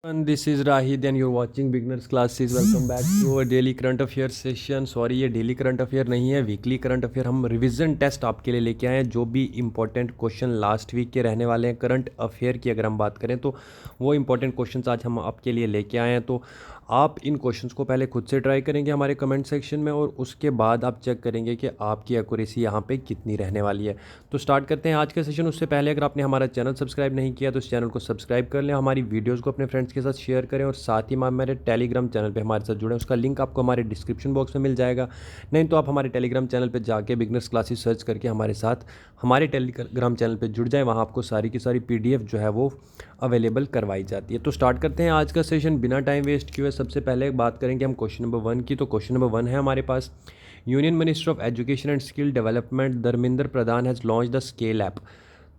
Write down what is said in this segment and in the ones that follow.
And this is Rahid and you're watching Beginners Classes. Welcome back to our daily current affair session. Sorry, ये daily current affair नहीं है, weekly current affair. हम revision test आपके लिए लेके आए हैं. जो भी इंपॉर्टेंट क्वेश्चन लास्ट वीक के रहने वाले हैं करंट अफेयर की अगर हम बात करें तो वो इंपॉर्टेंट क्वेश्चंस आज हम आपके लिए लेके आए हैं. तो आप इन क्वेश्चंस को पहले खुद से ट्राई करेंगे हमारे कमेंट सेक्शन में और उसके बाद आप चेक करेंगे कि आपकी एक्यूरेसी यहाँ पे कितनी रहने वाली है. तो स्टार्ट करते हैं आज का सेशन. उससे पहले अगर आपने हमारा चैनल सब्सक्राइब नहीं किया तो इस चैनल को सब्सक्राइब कर लें, हमारी वीडियोस को अपने फ्रेंड्स के साथ शेयर करें और साथ ही मेरे टेलीग्राम चैनल पे हमारे साथ जुड़ें. उसका लिंक आपको हमारे डिस्क्रिप्शन बॉक्स में मिल जाएगा. नहीं तो आप हमारे टेलीग्राम चैनल पर जाके बिगनर्स क्लासेस सर्च करके हमारे साथ हमारे टेलीग्राम चैनल पर जुड़ जाएँ. वहाँ आपको सारी की सारी PDF जो है वो अवेलेबल करवाई जाती है. तो स्टार्ट करते हैं आज का सेशन बिना टाइम वेस्ट किए. सबसे पहले बात करेंगे हम क्वेश्चन नंबर 1 की. तो क्वेश्चन नंबर 1 है हमारे पास, union minister of education and skill development Dharmendra Pradhan has launch the scale app.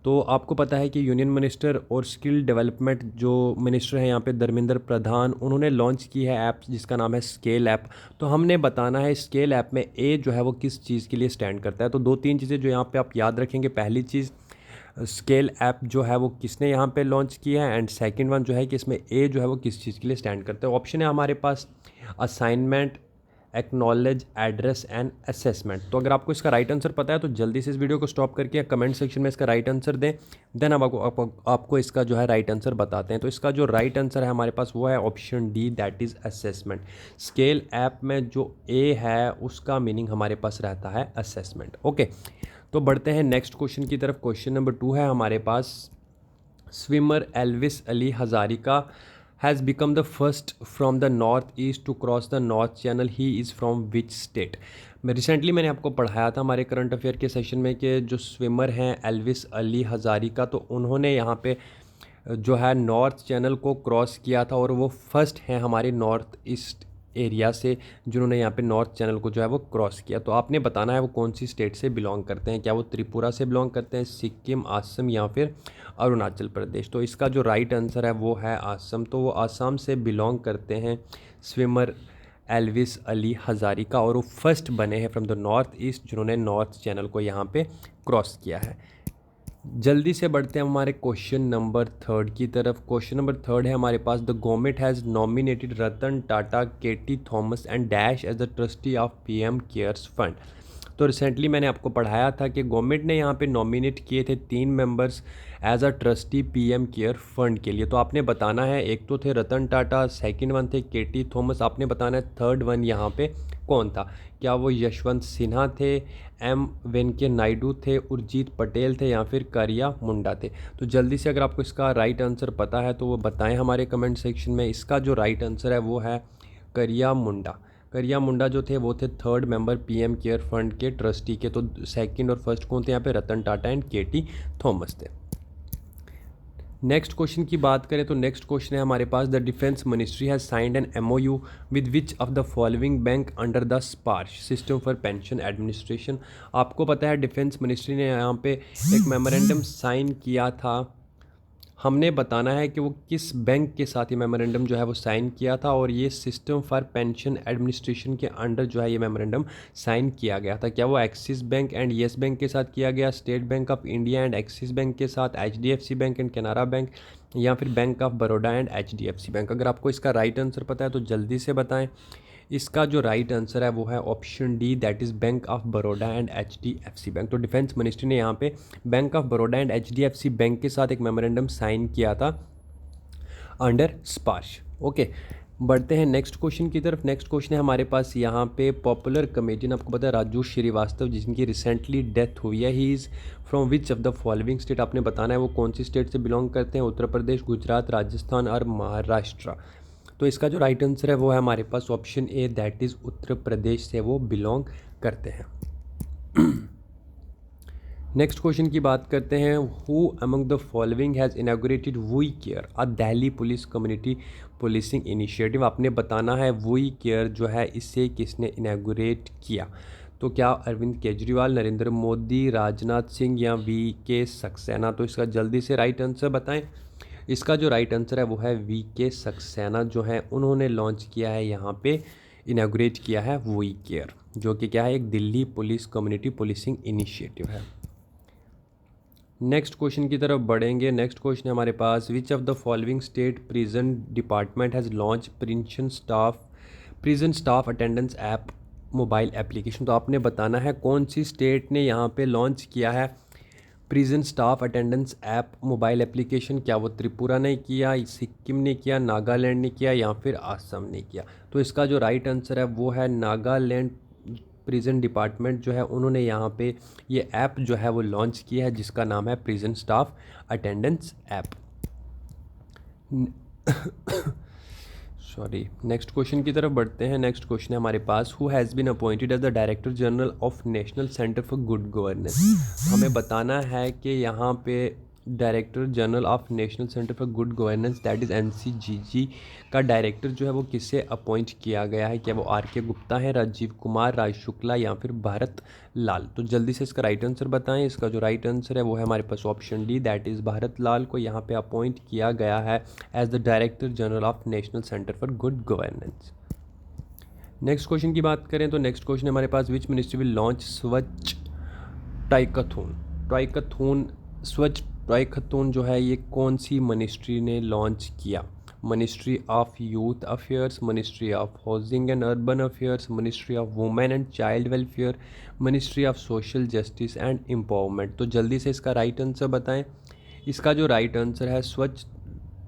तो आपको पता है कि यूनियन मिनिस्टर और स्किल डेवलपमेंट जो मिनिस्टर हैं यहाँ पे धर्मेंद्र प्रधान, उन्होंने लॉन्च की है ऐप जिसका नाम है स्केल ऐप. तो हमने बताना है स्केल ऐप में ए जो है वो किस चीज़ के लिए स्टैंड करता है. तो दो तीन चीज़ें जो यहाँ पे आप याद रखेंगे. पहली चीज़, स्केल ऐप जो है वो किसने यहाँ पे लॉन्च किया है, एंड सेकंड वन जो है कि इसमें ए जो है वो किस चीज़ के लिए स्टैंड करता है. ऑप्शन है हमारे पास assignment, acknowledge, address and assessment. तो अगर आपको इसका राइट आंसर पता है तो जल्दी से इस वीडियो को स्टॉप करके कमेंट सेक्शन में इसका राइट आंसर दें. देन हम आपको इसका जो है राइट आंसर बताते हैं. तो इसका जो राइट आंसर है हमारे पास वो है option D, that is assessment. Scale app में जो ए है उसका मीनिंग हमारे पास रहता है असेसमेंट. ओके, तो बढ़ते हैं नेक्स्ट क्वेश्चन की तरफ. क्वेश्चन नंबर 2 है हमारे पास, swimmer Elvis Ali Hazarika has become the first from the North East to cross the North Channel. He is from which state. मैंने आपको पढ़ाया था हमारे करंट अफेयर के सेशन में कि जो स्विमर हैं एल्विस अली हज़ारिका, तो उन्होंने यहाँ पे जो है नॉर्थ चैनल को क्रॉस किया था और वो फर्स्ट हैं हमारे नॉर्थ ईस्ट एरिया से जिन्होंने यहाँ पे नॉर्थ चैनल को जो है वो क्रॉस किया. तो आपने बताना है वो कौन सी स्टेट से बिलोंग करते हैं. क्या वो त्रिपुरा से बिलोंग करते हैं, सिक्किम, आसम या फिर अरुणाचल प्रदेश. तो इसका जो राइट आंसर है वो है आसम. तो वो आसाम से बिलोंग करते हैं स्विमर एल्विस अली हज़ारिका और वो फर्स्ट बने हैं फ्रॉम द नॉर्थ ईस्ट जिन्होंने नॉर्थ चैनल को यहाँ पे क्रॉस किया है. जल्दी से बढ़ते हैं हमारे क्वेश्चन नंबर 3 की तरफ. क्वेश्चन नंबर 3 है हमारे पास, the government has nominated Ratan Tata, K T Thomas and dash as the trustee of PM CARES fund. तो रिसेंटली मैंने आपको पढ़ाया था कि गवर्नमेंट ने यहाँ पे नॉमिनेट किए थे 3 members as a trustee PM care fund के लिए. तो आपने बताना है, एक तो थे रतन टाटा, सेकंड वन थे केटी थॉमस, आपने बताना है थर्ड वन यहाँ पे कौन था. क्या वो यशवंत सिन्हा थे, M वेंकैया नायडू थे, उर्जित पटेल थे या फिर करिया मुंडा थे. तो जल्दी से अगर आपको इसका राइट आंसर पता है तो वो बताएं हमारे कमेंट सेक्शन में. इसका जो राइट आंसर है वो है करिया मुंडा. करिया मुंडा जो थे वो थे third member PM care fund के ट्रस्टी के. तो सेकंड और फर्स्ट कौन थे यहाँ पे, रतन टाटा एंड केटी थॉमस थे. नेक्स्ट क्वेश्चन की बात करें तो नेक्स्ट क्वेश्चन है हमारे पास, the defence ministry has signed an MOU with which of the following bank under the Sparsh system for pension administration. आपको पता है डिफेंस मिनिस्ट्री ने यहाँ पे एक मेमोरेंडम साइन किया था. हमने बताना है कि वो किस बैंक के साथ ये मेमोरेंडम जो है वो साइन किया था और ये सिस्टम फॉर पेंशन एडमिनिस्ट्रेशन के अंडर जो है ये मेमोरेंडम साइन किया गया था. क्या वो axis bank and yes bank के साथ किया गया, state bank of India and axis bank के साथ, HDFC bank and Canara bank, या फिर bank of Baroda and HDFC bank. अगर आपको इसका राइट आंसर पता है तो जल्दी से बताएं. इसका जो राइट आंसर है वो है option D, that is bank of Baroda and HDFC bank. तो डिफेंस मिनिस्ट्री ने यहाँ पे bank of Baroda and HDFC bank के साथ एक मेमोरेंडम साइन किया था अंडर स्पार्श. ओके, बढ़ते हैं नेक्स्ट क्वेश्चन की तरफ. नेक्स्ट क्वेश्चन है हमारे पास यहाँ पे, पॉपुलर कमेडियन आपको पता है राजू श्रीवास्तव जिनकी रिसेंटली डेथ हुई है, ही is from which of the following state. आपने बताना है वो कौन सी स्टेट से बिलोंग करते हैं, उत्तर प्रदेश, गुजरात, राजस्थान और महाराष्ट्र. तो इसका जो राइट आंसर है वो है हमारे पास option A, that is Uttar Pradesh से वो बिलोंग करते हैं. नेक्स्ट क्वेश्चन की बात करते हैं, who among the following has inaugurated we care a Delhi police community policing initiative. आपने बताना है वी केयर जो है इसे किसने इनागोरेट किया. तो क्या अरविंद केजरीवाल, नरेंद्र मोदी, राजनाथ सिंह या VK सक्सेना. तो इसका जल्दी से राइट आंसर बताएं. इसका जो राइट आंसर है वो है VK सक्सेना जो है उन्होंने लॉन्च किया है यहाँ पे, इनाग्रेट किया है वी केयर, जो कि क्या है एक Delhi police community policing initiative है. नेक्स्ट क्वेश्चन की तरफ बढ़ेंगे। नेक्स्ट क्वेश्चन है हमारे पास, which of the following state prison department has launch prison staff attendance app mobile application. तो आपने बताना है कौन सी स्टेट ने यहाँ पे लॉन्च किया है prison staff attendance app mobile application. क्या वो त्रिपुरा ने किया, सिक्किम ने किया, नागालैंड ने किया या फिर आसम ने किया। तो इसका जो राइट आंसर है वो है नागालैंड प्रिजन डिपार्टमेंट जो है उन्होंने यहाँ पे ये ऐप जो है वो लॉन्च किया है जिसका नाम है prison staff attendance app. Sorry, next question की तरफ बढ़ते हैं। नेक्स्ट क्वेश्चन है हमारे पास, who has been appointed as the director general of National Centre for Good Governance. हमें बताना है कि यहाँ पे director general of National Centre for Good Governance that is NCGG का डायरेक्टर जो है वो किससे अपॉइंट किया गया है। क्या वो RK गुप्ता है, राजीव कुमार, राज शुक्ला या फिर भारत लाल। तो जल्दी से इसका राइट आंसर बताएं। इसका जो राइट आंसर है वो है हमारे पास option D, that is Bharat Lal को यहाँ पे अपॉइंट किया गया है as the director general of National Centre for Good Governance. Next question की बात करें तो नेक्स्ट क्वेश्चन हमारे पास, which ministry will launch Swachh Toycathon. Swachh Toycathon जो है ये कौन सी मिनिस्ट्री ने लॉन्च किया। Ministry of youth affairs, ministry of housing and urban affairs, ministry of women and child welfare, ministry of social justice and empowerment. तो जल्दी से इसका राइट आंसर बताएं। इसका जो राइट आंसर है, स्वच्छ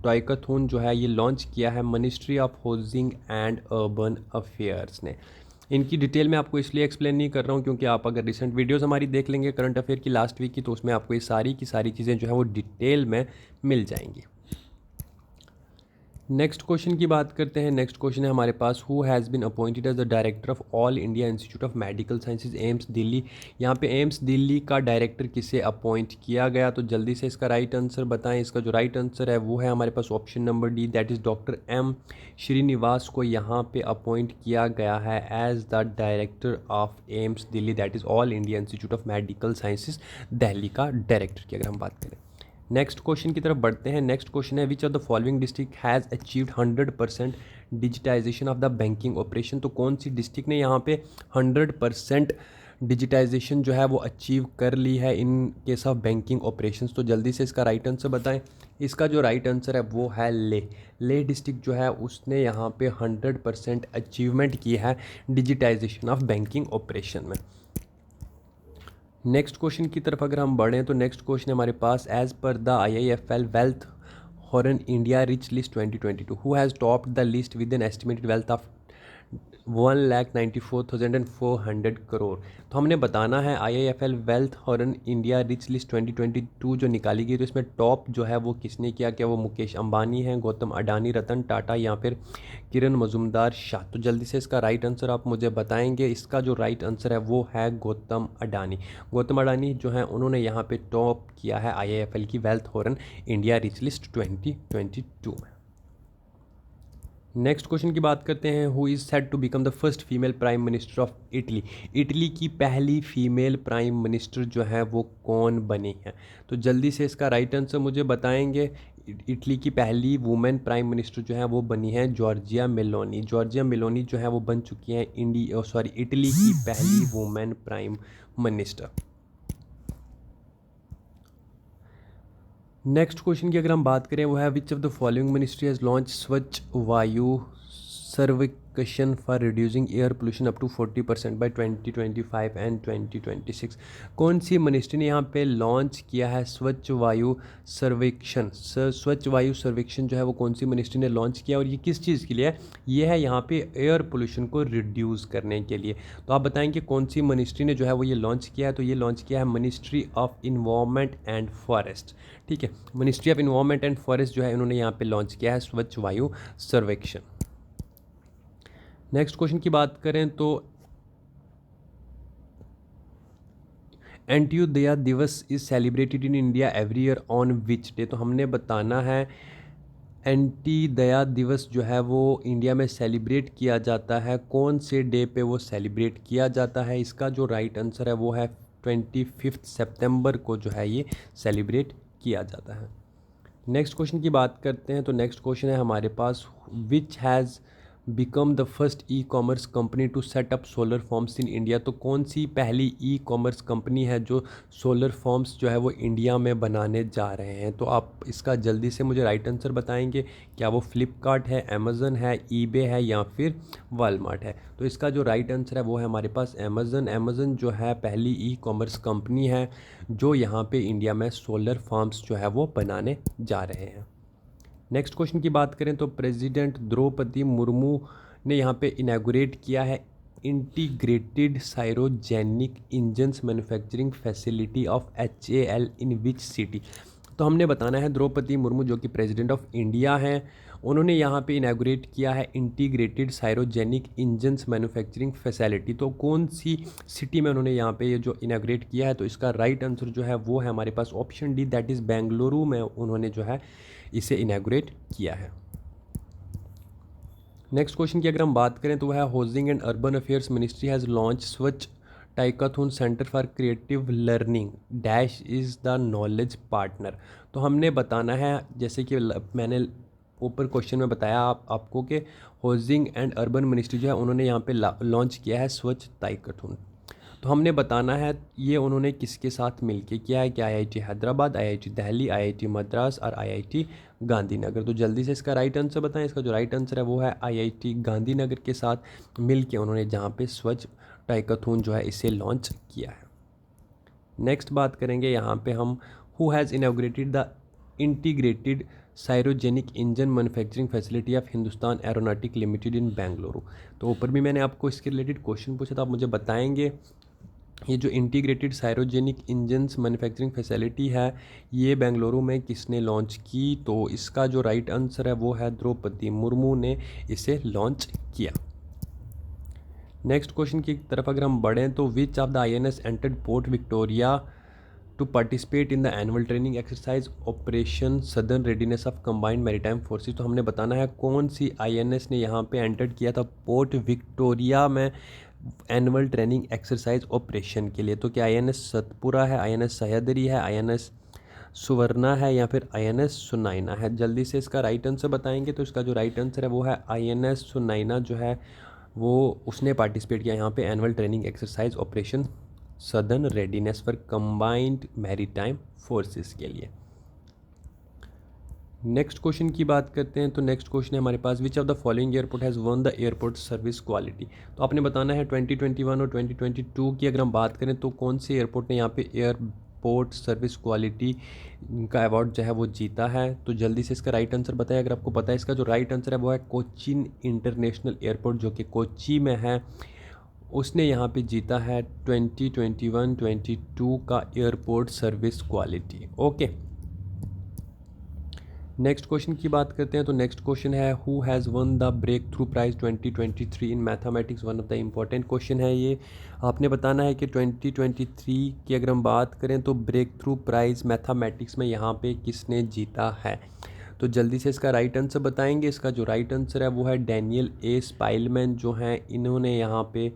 ट्राइकथॉन जो है ये लॉन्च किया है ministry of housing and urban affairs ने। इनकी डिटेल में आपको इसलिए एक्सप्लेन नहीं कर रहा हूँ क्योंकि आप अगर रिसेंट वीडियोस हमारी देख लेंगे करंट अफेयर की लास्ट वीक की, तो उसमें आपको ये सारी की सारी चीज़ें जो है वो डिटेल में मिल जाएंगी। नेक्स्ट क्वेश्चन की बात करते हैं। नेक्स्ट क्वेश्चन है हमारे पास, who has been appointed as the director of All India Institute of Medical Sciences AIIMS Delhi. यहाँ पे एम्स दिल्ली का डायरेक्टर किसे अपॉइंट किया गया। तो जल्दी से इसका राइट आंसर बताएं। इसका जो राइट आंसर है वो है हमारे पास option number D, that is doctor M Srinivas को यहाँ पे अपॉइंट किया गया है as the director of AIIMS Delhi, that is All India Institute of Medical Sciences Delhi का डायरेक्टर की अगर हम बात करें। नेक्स्ट क्वेश्चन की तरफ बढ़ते हैं। नेक्स्ट क्वेश्चन है, which of the following district has achieved 100% digitisation of the banking operation. तो कौन सी डिस्ट्रिक्ट ने यहाँ पे 100% डिजिटाइजेशन जो है वो अचीव कर ली है in case of banking operations. तो जल्दी से इसका राइट आंसर बताएं। इसका जो राइट आंसर है वो है ले डिस्ट्रिक्ट जो है उसने यहाँ पे 100% अचीवमेंट की है डिजिटाइजेशन ऑफ बैंकिंग ऑपरेशन में। नेक्स्ट क्वेश्चन की तरफ अगर हम बढ़ें तो नेक्स्ट क्वेश्चन हमारे पास, as per the IIFL wealth Hurun India rich list 2022 who has topped the list with an estimated wealth of 1,94,400 crore. तो हमने बताना है IIFL wealth Hurun India rich list 2022 जो निकाली गई, तो इसमें टॉप जो है वो किसने किया। क्या वो मुकेश अंबानी हैं, गौतम अडानी, रतन टाटा या फिर किरण मजुमदार शाह। तो जल्दी से इसका राइट आंसर आप मुझे बताएंगे। इसका जो राइट आंसर है वो है गौतम अडानी। गौतम अडानी जो है उन्होंने यहाँ पे टॉप किया है IIFL की wealth Hurun India rich list 2022 में। नेक्स्ट क्वेश्चन की बात करते हैं, who is said to become the first female prime minister of Italy. Italy की पहली फीमेल प्राइम मिनिस्टर जो है वो कौन बनी है। तो जल्दी से इसका राइट आंसर मुझे बताएंगे। इटली की पहली वुमेन प्राइम मिनिस्टर जो है वो बनी है जॉर्जिया मेलोनी। जॉर्जिया मेलोनी जो है वो बन चुकी है इटली की पहली women prime minister. Next question की अगर हम बात करें वो है, which of the following ministry has launch Swachh Vayu Survekshan for reducing air pollution up to 40% by 2025 and 2026। कौन सी मिनिस्ट्री ने यहाँ पे लॉन्च किया है स्वच्छ वायु सर्वेक्षण। स्वच्छ वायु सर्वेक्षण जो है वो कौन सी मिनिस्ट्री ने लॉन्च किया और ये किस चीज़ के लिए है। ये है यहाँ पे एयर पोल्यूशन को रिड्यूस करने के लिए। तो आप बताएंगे कौन सी मिनिस्ट्री ने जो है वो ये लॉन्च किया है। तो ये लॉन्च किया है ministry of environment and forest. ठीक है, ministry of environment and forest जो है इन्होंने यहाँ पे लॉन्च किया है स्वच्छ वायु सर्वेक्षण। नेक्स्ट क्वेश्चन की बात करें तो अंत्योदया दिवस is celebrated in India every year on which day. तो हमने बताना है अंत्योदया दिवस जो है वो इंडिया में सेलिब्रेट किया जाता है कौन से डे पे वो सेलिब्रेट किया जाता है। इसका जो राइट आंसर है वो है 25 सितंबर को जो है ये सेलिब्रेट किया जाता है। नेक्स्ट क्वेश्चन की बात करते हैं तो नेक्स्ट क्वेश्चन है हमारे पास, which has become the first e commerce company to set up solar farms in India. तो कौन सी पहली ई कॉमर्स कंपनी है जो सोलर फॉर्म्स जो है वो इंडिया में बनाने जा रहे हैं? तो आप इसका जल्दी से मुझे राइट आंसर बताएंगे। क्या वो फ्लिपकार्ट है, अमेज़न है, ईबे है या फिर वॉलमार्ट है? तो इसका जो राइट आंसर है वो है हमारे पास अमेज़न। अमेज़न जो है पहली ई कॉमर्स कंपनी है जो यहाँ पे इंडिया में सोलर फार्म्स जो है वो बनाने जा रहे हैं। नेक्स्ट क्वेश्चन की बात करें तो प्रेसिडेंट द्रौपदी मुर्मू ने यहाँ पे इनैगोरेट किया है integrated cryogenic engines manufacturing facility of HAL in which city. तो हमने बताना है द्रौपदी मुर्मू जो कि प्रेसिडेंट ऑफ इंडिया हैं, उन्होंने यहाँ पे इनैगोरेट किया है integrated cryogenic engines manufacturing facility. तो कौन सी सिटी में उन्होंने यहाँ पे ये जो इनैगोरेट किया है? तो इसका राइट आंसर जो है वो है हमारे पास option D, that is Bengaluru में उन्होंने जो है इसे इनैगोरेट किया है। नेक्स्ट क्वेश्चन की अगर हम बात करें तो वह housing and urban affairs ministry has launch Swachh Toycathon Centre for Creative Learning dash is the knowledge partner. तो हमने बताना है, जैसे कि मैंने ऊपर क्वेश्चन में बताया आपको कि हाउसिंग एंड अर्बन मिनिस्ट्री जो है उन्होंने यहाँ पे लॉन्च किया है स्वच्छ टाइकाथून। तो हमने बताना है ये उन्होंने किसके साथ मिलके किया है, क्या IIT Hyderabad, IIT Delhi, IIT Madras और IIT गांधीनगर। तो जल्दी से इसका राइट आंसर बताएं। इसका जो राइट आंसर है वो है IIT गांधीनगर के साथ मिलके उन्होंने जहाँ पे स्वच्छ टाइकाथून जो है इसे लॉन्च किया है। नेक्स्ट बात करेंगे यहाँ पे हम, who has inaugurated the integrated cryogenic engine manufacturing facility of Hindustan Aeronautic Limited in Bengaluru. तो ऊपर भी मैंने आपको इसके रिलेटेड क्वेश्चन पूछा था, आप मुझे बताएंगे ये जो integrated cryogenic engines manufacturing facility है ये बेंगलुरु में किसने लॉन्च की? तो इसका जो राइट आंसर है वो है द्रौपदी मुर्मू ने इसे लॉन्च किया। नेक्स्ट क्वेश्चन की तरफ अगर हम बढ़ें तो which of the INS entered port Victoria to participate in the annual training exercise operation southern readiness of combined maritime forces. तो हमने बताना है कौन सी INS ने यहाँ पे एंटर किया था पोर्ट विक्टोरिया में एनुअल ट्रेनिंग एक्सरसाइज ऑपरेशन के लिए। तो क्या INS सतपुरा है, INS सह्याद्री है, INS सुवर्णा है या फिर INS सुनाइना है? जल्दी से इसका राइट आंसर बताएंगे। तो इसका जो राइट आंसर है वो है INS सुनाइना जो है वो उसने पार्टिसिपेट किया यहाँ पे annual training exercise operation southern readiness for combined maritime forces के लिए। नेक्स्ट क्वेश्चन की बात करते हैं तो नेक्स्ट क्वेश्चन है हमारे पास, which of the following airport has won the airport service quality. तो आपने बताना है 2021 और 2022 की अगर हम बात करें तो कौन से एयरपोर्ट ने यहाँ पे एयरपोर्ट सर्विस क्वालिटी का अवार्ड जो है वो जीता है? तो जल्दी से इसका राइट आंसर बताएं अगर आपको पता है। इसका जो राइट आंसर है वो है कोचीन इंटरनेशनल एयरपोर्ट जो कि कोच्चि में है, उसने यहाँ पे जीता है 2021-22 का airport service quality. Okay, next question की बात करते हैं तो नेक्स्ट क्वेश्चन है, who has won the breakthrough prize 2023 in mathematics. One of the important question है ये। आपने बताना है कि 2023 की अगर हम बात करें तो ब्रेक थ्रू प्राइज़ मैथमेटिक्स में यहाँ पे किसने जीता है? तो जल्दी से इसका राइट आंसर बताएंगे। इसका जो राइट आंसर है वो है डैनियल ए स्पाइलमैन जो हैं, इन्होंने यहाँ पे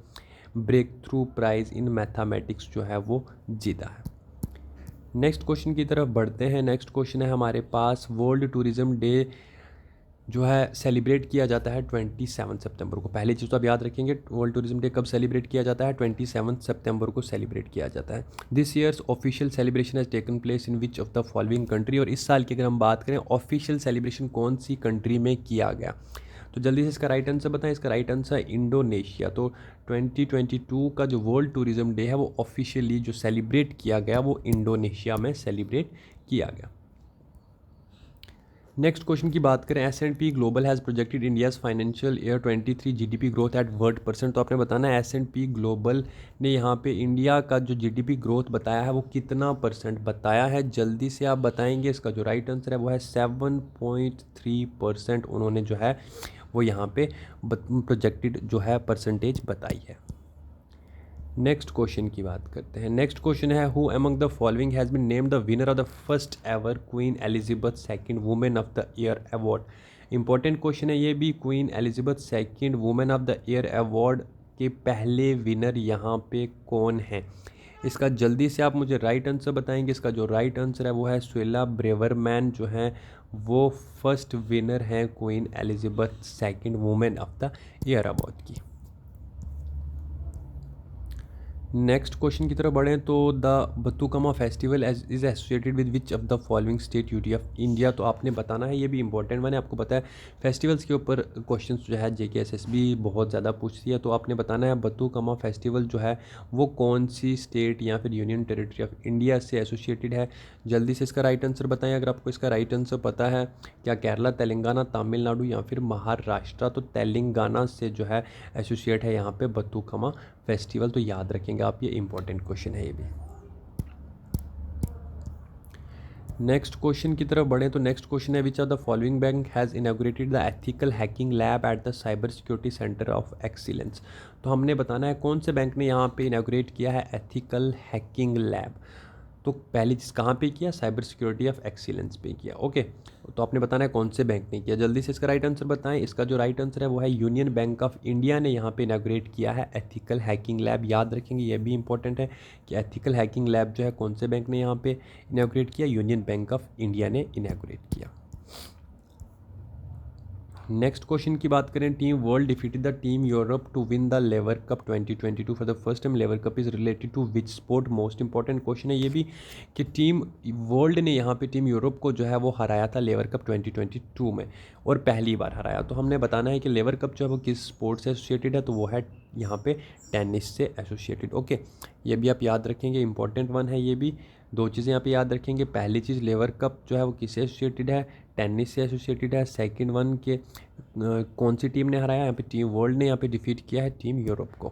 breakthrough prize in mathematics जो है वो जीता है। नेक्स्ट क्वेश्चन की तरफ बढ़ते हैं। नेक्स्ट क्वेश्चन है हमारे पास, वर्ल्ड टूरिज़्म डे जो है सेलिब्रेट किया जाता है 27 सितंबर को। पहली चीज़ तो आप याद रखेंगे, वर्ल्ड टूरिज्म डे कब सेलिब्रेट किया जाता है? 27 सितंबर को सेलिब्रेट किया जाता है। This years official celebration has taken place in which of the following country. और इस साल की अगर हम बात करें ऑफिशियल सेलिब्रेशन कौन सी कंट्री में किया गया? तो जल्दी से इसका राइट आंसर बताएं। इसका राइट आंसर है इंडोनेशिया। तो 2022 का जो वर्ल्ड टूरिज्म डे है वो ऑफिशियली जो सेलिब्रेट किया गया वो इंडोनेशिया में सेलिब्रेट किया गया। नेक्स्ट क्वेश्चन की बात करें, S&P global has projected India's financial year 23 GDP growth at what %। तो आपने बताना है S&P ग्लोबल ने यहाँ पे इंडिया का जो GDP ग्रोथ बताया है वो कितना % बताया है? जल्दी से आप बताएंगे। इसका जो राइट आंसर है वो है 7.3% उन्होंने जो है वो यहाँ पे प्रोजेक्टेड जो है परसेंटेज बताई है। नेक्स्ट क्वेश्चन की बात करते हैं। नेक्स्ट क्वेश्चन है, who among the following has been named the winner of the first ever Queen Elizabeth second women of the year award. Important question है ये भी। Queen Elizabeth second women of the year award के पहले winner यहाँ पे कौन है? इसका जल्दी से आप मुझे राइट आंसर बताएंगे। इसका जो राइट आंसर है वो है सुएला ब्रेवरमैन जो हैं वो फर्स्ट विनर हैं queen Elizabeth second women of the year award की। नेक्स्ट क्वेश्चन की तरफ बढ़ें तो the Bathukamma festival is associated with which of the following state UT of India. तो आपने बताना है, ये भी इंपॉर्टेंट मैंने आपको पता है फेस्टिवल्स के ऊपर क्वेश्चन जो है JKSSB बहुत ज़्यादा पूछती है। तो आपने बताना है बथुकम्मा फेस्टिवल जो है वो कौन सी स्टेट या फिर यूनियन टेरिटरी ऑफ इंडिया से एसोसिएटेड है। जल्दी से इसका राइट आंसर बताएं अगर आपको इसका राइट आंसर पता है। क्या केरला, तेलंगाना, तमिलनाडु या फिर महाराष्ट्र। तो तेलंगाना से जो है एसोसिएट है यहाँ पे बथुकम्मा फेस्टिवल। तो याद रखेंगे आप, ये इंपॉर्टेंट क्वेश्चन है ये भी। नेक्स्ट क्वेश्चन की तरफ बढ़े तो नेक्स्ट क्वेश्चन है which of the following bank has inaugurated the ethical hacking lab at the cyber security centre of excellence. तो हमने बताना है कौन से बैंक ने यहाँ पे इनॉग्रेट किया है एथिकल हैकिंग लैब। तो पहली चीज़ कहाँ पे किया, साइबर सिक्योरिटी ऑफ एक्सीलेंस पे किया। ओके, तो आपने बताना है कौन से बैंक ने किया। जल्दी से इसका राइट आंसर बताएं। इसका जो राइट आंसर है वो है यूनियन बैंक ऑफ इंडिया ने यहाँ पे इनॉग्रेट किया है एथिकल हैकिंग लैब। याद रखेंगे, ये भी इंपॉर्टेंट है कि एथिकल हैकिंग लैब जो है कौन से बैंक ने यहाँ पे इनॉग्रेट किया, यूनियन बैंक ऑफ इंडिया ने इनॉग्रेट किया। नेक्स्ट क्वेश्चन की बात करें, team world defeated the team Europe to win the Laver cup 2022 for the first time. Laver cup is related to which sport. Most important question है ये भी कि team world ने यहाँ पे टीम यूरोप को जो है वो हराया था लेवर कप 2022 में और पहली बार हराया। तो हमने बताना है कि लेवर कप जो है वो किस स्पोर्ट से एसोसिएटेड है, तो वो है यहाँ पे टेनिस से एसोसिएटेड। ओके, ये भी आप याद रखेंगे, इंपॉर्टेंट वन है ये भी। दो चीज़ें यहाँ पे याद रखेंगे, पहली चीज़ लेवर कप जो है वो किससे एसोसिएटेड है, टेनिस से एसोसिएटेड है। सेकंड वन के कौन सी टीम ने हराया, यहाँ पे टीम वर्ल्ड ने यहाँ पे डिफीट किया है टीम यूरोप को।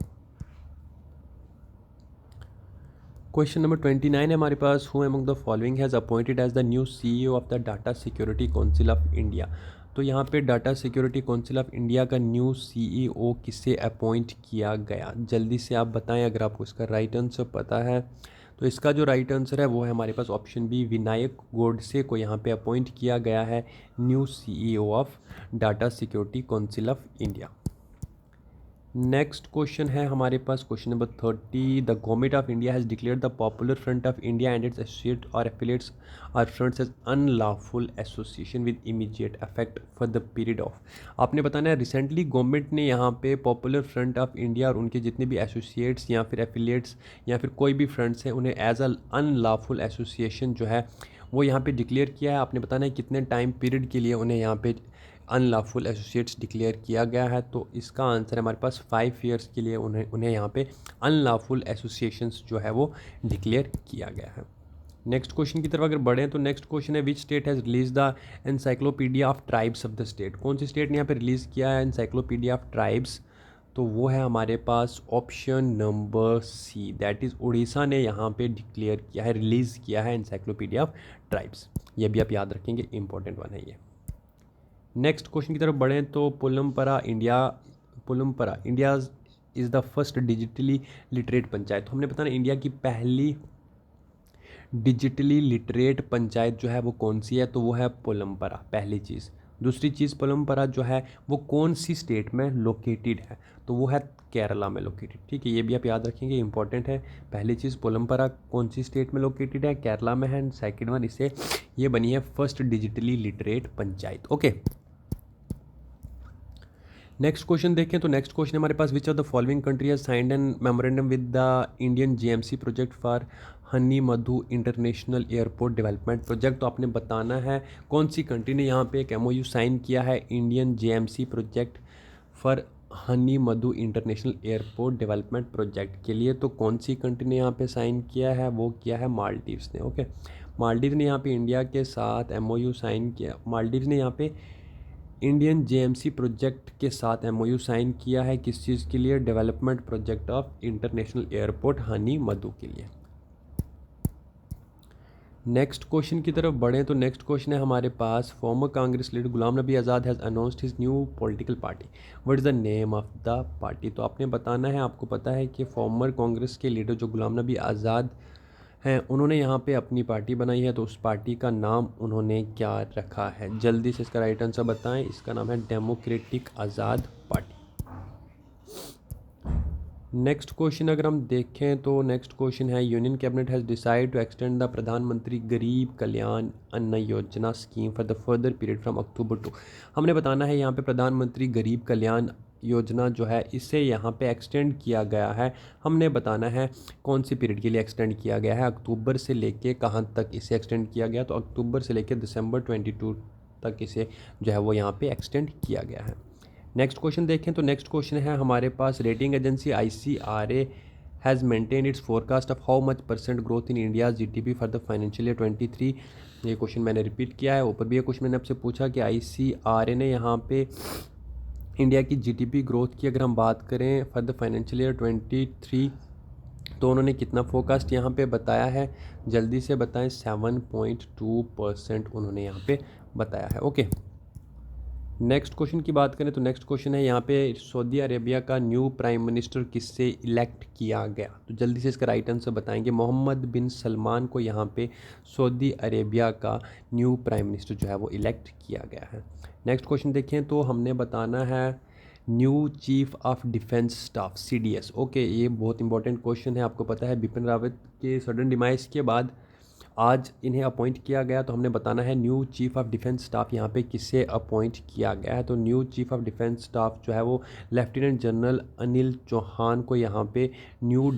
क्वेश्चन नंबर 29 है हमारे पास, who among the following has appointed as the new CEO of the Data Security Council of India. तो यहाँ पे Data Security Council of India का न्यू CEO किसे अपॉइंट किया गया। जल्दी से आप बताएं अगर आपको इसका राइट आंसर पता है। तो इसका जो राइट आंसर है वो है हमारे पास ऑप्शन बी, विनायक गोडसे को यहाँ पे अपॉइंट किया गया है new CEO of Data Security Council of India. Next question है हमारे पास question number 30, the government of India has declared the Popular Front of India and its associate और affiliates or fronts as unlawful association with immediate effect for the period of. आपने बताना है recently government ने यहाँ पे popular Front of India और उनके जितने भी एसोसिएट्स या फिर एफिलिएट्स या फिर कोई भी फ्रंट्स हैं उन्हें एज अ अनलॉफुल एसोसिएशन जो है वो यहाँ पे डिक्लेयर किया है। आपने बताना है कितने टाइम पीरियड के लिए उन्हें यहाँ पे अनलॉफुल एसोसिएट्स डिक्लेयर किया गया है। तो इसका आंसर है हमारे पास 5 ईयर्स के लिए उन्हें यहाँ पे अनलॉफुल एसोसिएशंस जो है वो डिक्लेयर किया गया है। नेक्स्ट क्वेश्चन की तरफ अगर बढ़ें तो नेक्स्ट क्वेश्चन है which state has release the encyclopedia of tribes of the state. कौन सी स्टेट ने यहाँ पे रिलीज़ किया है एनसाइक्लोपीडिया ऑफ ट्राइब्स। तो वो है हमारे पास option number C, that is Orissa ने यहाँ पे डिक्लेयर किया है, रिलीज़ किया है एनसाइक्लोपीडिया ऑफ ट्राइब्स। ये भी आप याद रखेंगे, इंपॉर्टेंट वन है ये। नेक्स्ट क्वेश्चन की तरफ बढ़ें तो Pullampara India is the first digitally literate panchayat. तो हमने बताना इंडिया की पहली डिजिटली लिटरेट पंचायत जो है वो कौन सी है, तो वो है पुलमपरा, पहली चीज़। दूसरी चीज़ पुलमपरा जो है वो कौन सी स्टेट में लोकेटेड है, तो वो है केरला में लोकेटेड। ठीक है, ये भी आप याद रखेंगे, इंपॉर्टेंट है। पहली चीज़ पुलमपरा कौन सी स्टेट में लोकेटेड है, केरला में है। सेकंड वन इससे ये बनी है first digitally literate panchayat. Okay, next question देखें तो नेक्स्ट क्वेश्चन हमारे पास which of the following country has signed an memorandum with the Indian GMC project for Hanimaadhoo international airport development project. तो आपने बताना है कौन सी कंट्री ने यहाँ पे एक MOU साइन किया है Indian GMC project for Hanimaadhoo international airport development project के लिए। तो कौन सी कंट्री ने यहाँ पे साइन किया है, वो किया है मालदीव्स ने। ओके, मालदीव ने यहाँ पे इंडिया के साथ MOU साइन किया। मालदीव ने यहाँ पे इंडियन GMC प्रोजेक्ट के साथ MOU साइन किया है किस चीज़ के लिए, development project of international airport Hanimaadhoo के लिए। नेक्स्ट क्वेश्चन की तरफ बढ़ें तो नेक्स्ट क्वेश्चन है हमारे पास, former Congress leader Ghulam Nabi Azad has announced his new political party, what is the name of the party. तो आपने बताना है, आपको पता है कि फॉर्मर कांग्रेस के लीडर जो गुलाम नबी आज़ाद हैं उन्होंने यहाँ पे अपनी पार्टी बनाई है, तो उस पार्टी का नाम उन्होंने क्या रखा है। जल्दी से इसका राइट आंसर बताएं। इसका नाम है democratic Azad party. Next question अगर हम देखें तो नेक्स्ट क्वेश्चन है, union cabinet has decide to extend the Pradhan Mantri Garib Kalyan Anna Yojana scheme for the further period from October to. हमने बताना है यहाँ पे प्रधानमंत्री गरीब कल्याण योजना जो है इसे यहाँ पे एक्सटेंड किया गया है। हमने बताना है कौन सी पीरियड के लिए एक्सटेंड किया गया है, अक्टूबर से लेके कहाँ तक इसे एक्सटेंड किया गया, तो अक्टूबर से लेके दिसंबर 22 तक इसे जो है वो यहाँ पे एक्सटेंड किया गया है। नेक्स्ट क्वेश्चन देखें तो नेक्स्ट क्वेश्चन है हमारे पास, rating agency ICRA has maintain its forecast of how much % growth in India GDP for the financial year 23। ये क्वेश्चन मैंने रिपीट किया है, ऊपर भी ये क्वेश्चन मैंने आपसे पूछा कि ICRA ने यहाँ पे इंडिया की GDP ग्रोथ की अगर हम बात करें फॉर द फाइनेंशियल ईयर 23 तो उन्होंने कितना फोरकास्ट यहाँ पे बताया है, जल्दी से बताएं। 7.2% उन्होंने यहाँ पे बताया है। ओके, नेक्स्ट क्वेश्चन की बात करें तो नेक्स्ट क्वेश्चन है यहाँ पे, सऊदी अरेबिया का न्यू प्राइम मिनिस्टर किससे इलेक्ट किया गया, तो जल्दी से इसका राइट आंसर बताएंगे। मोहम्मद बिन सलमान को यहाँ पे सऊदी अरेबिया का न्यू प्राइम मिनिस्टर जो है वो इलेक्ट किया गया है। नेक्स्ट क्वेश्चन देखें तो हमने बताना है new chief of defence staff CDS। Okay, ये बहुत इंपॉर्टेंट क्वेश्चन है। आपको पता है बिपिन रावत के सडन डिमाइस के बाद आज इन्हें अपॉइंट किया गया, तो हमने बताना है new chief of defence staff यहाँ पे किसे अपॉइंट किया गया है। तो new chief of defence staff जो है वो लेफ्टिनेंट जनरल अनिल चौहान को यहाँ पे new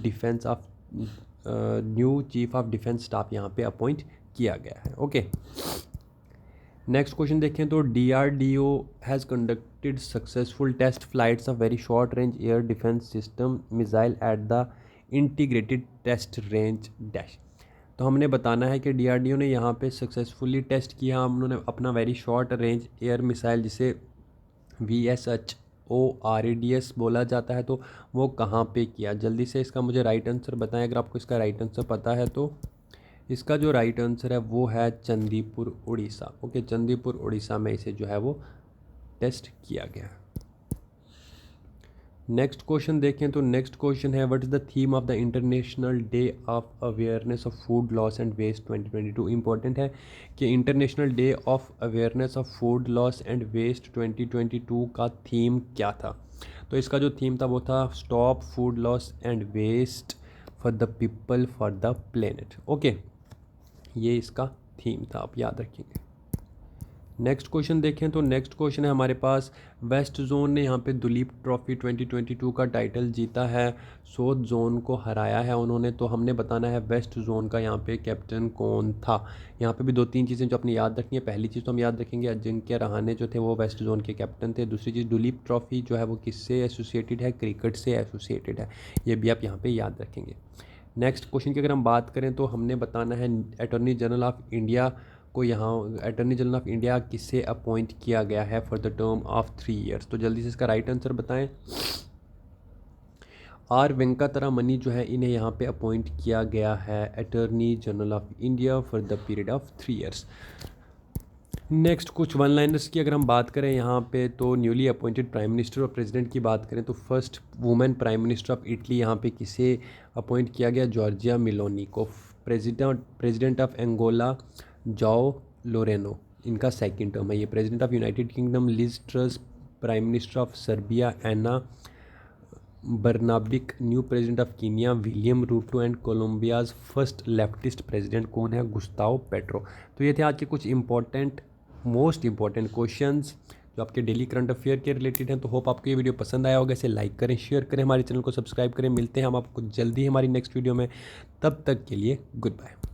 chief of defence staff यहाँ पे अपॉइंट किया गया है। ओके, नेक्स्ट क्वेश्चन देखें तो DRDO has conducted successful test flights of very short range air defence system missile at the integrated test range dash. तो हमने बताना है कि DRDO ने यहाँ पे सक्सेसफुली टेस्ट किया, उन्होंने अपना very short range air missile जिसे VSHORADS बोला जाता है, तो वो कहाँ पे किया, जल्दी से इसका मुझे राइट आंसर बताएं। अगर आपको इसका राइट आंसर पता है तो इसका जो राइट आंसर है वो है चंदीपुर उड़ीसा। ओके, चंदीपुर उड़ीसा में इसे जो है वो टेस्ट किया गया। नेक्स्ट क्वेश्चन देखें तो नेक्स्ट क्वेश्चन है, what is the theme of the international day of awareness of food loss and waste 2022। Important है कि international day of awareness of food loss and waste 2022 का थीम क्या था, तो इसका जो थीम था वो था stop food loss and waste for the people for the planet. Okay, ये इसका थीम था, आप याद रखेंगे। नेक्स्ट क्वेश्चन देखें तो नेक्स्ट क्वेश्चन है हमारे पास, वेस्ट जोन ने यहाँ पे दुलीप ट्रॉफी 2022 का टाइटल जीता है, साउथ जोन को हराया है उन्होंने। तो हमने बताना है वेस्ट जोन का यहाँ पे कैप्टन कौन था। यहाँ पे भी 2-3 चीज़ें जो अपनी याद रखनी है। पहली चीज़ तो हम याद रखेंगे अजिंक्य रहाणे जो थे वो वेस्ट जोन के कैप्टन थे। दूसरी चीज़, दुलीप ट्रॉफी जो है वो किससे एसोसिएटेड है, क्रिकेट से एसोसिएटेड है, ये भी आप यहाँ पर याद रखेंगे। नेक्स्ट क्वेश्चन की अगर हम बात करें तो हमने बताना है अटॉर्नी जनरल ऑफ इंडिया को, यहाँ अटॉर्नी जनरल ऑफ इंडिया किसे अपॉइंट किया गया है for the term of 3 years, तो जल्दी से इसका राइट आंसर बताएं। R वेंकटरमणी जो है इन्हें यहाँ पे अपॉइंट किया गया है attorney general of India for the period of 3 years. Next कुछ वन लाइनर्स की अगर हम बात करें यहाँ पे तो न्यूली अपॉइंटेड प्राइम मिनिस्टर और प्रेसिडेंट की बात करें तो first women prime minister of Italy यहाँ पे किसे अपॉइंट किया गया, जॉर्जिया मेलोनी को। President of Angola Joao Lourenco, इनका सेकंड टर्म है ये। President of United Kingdom Liz Truss, prime minister of Serbia Ana Brnabic, new president of Kenya William Ruto and Colombia's first leftist president कौन है, Gustav petro. तो ये थे आज के कुछ मोस्ट इंपॉर्टेंट क्वेश्चंस जो आपके डेली करंट अफेयर के रिलेटेड हैं। तो होप आपको ये वीडियो पसंद आया होगा, इसे लाइक करें, शेयर करें, हमारे चैनल को सब्सक्राइब करें। मिलते हैं हम आपको जल्दी हमारी नेक्स्ट वीडियो में, तब तक के लिए गुड बाय।